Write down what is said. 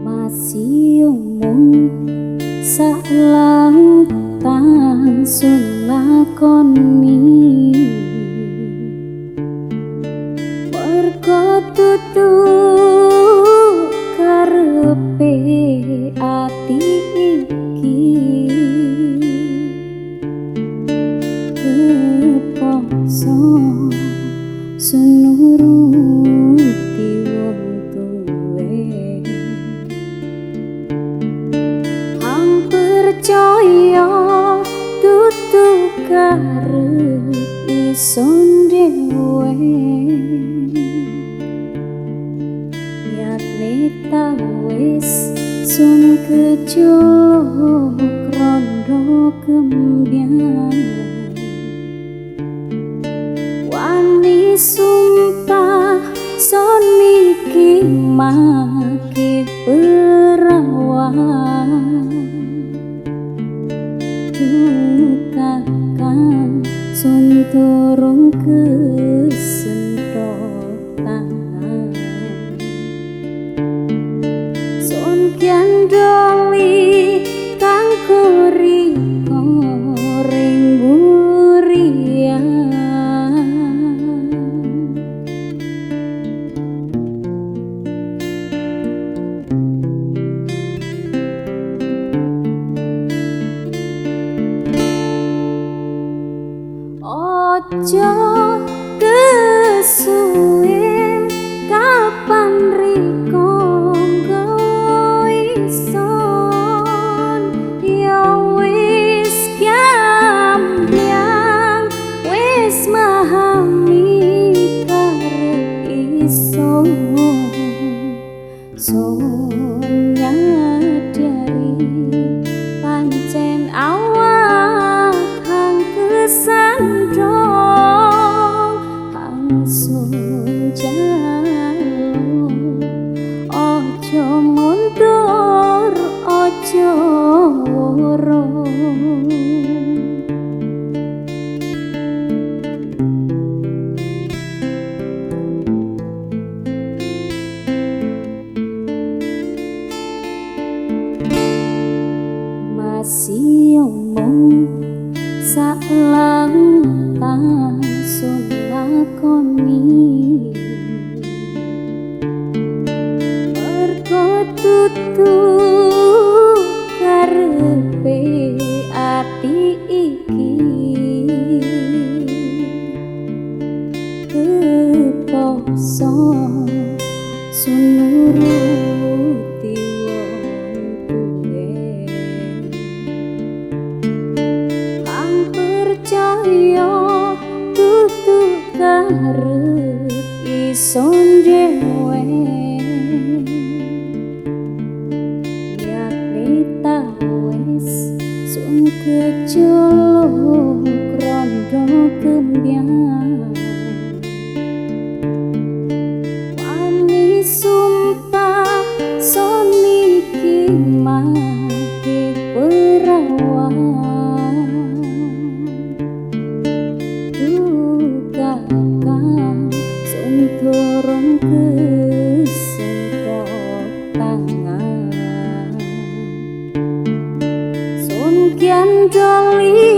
Masih umum salautan sun lakoni merga tutu karepe ati iki kepaksa sun nuruti wong tuwe hang percaya tutu karep ison dewe Nita wis sun kejolok rondo kembyan wani sumpah son iki maki perawan dukakan sun turun kesentotan kian doli kang kuri koreng burian ojo kesuwen kapan riko nyadari pancen awak hang kesandung hangsun jaluk ojo mundur ojo urung masih omong salautan sun lakoni merga tutu karepe ati iki kepaksa sun nuruti karep ison dewe Nita wis sun kejolok rondo kembyan wani sumpah son iki maki perawan turun kesentok tangan sun kian doli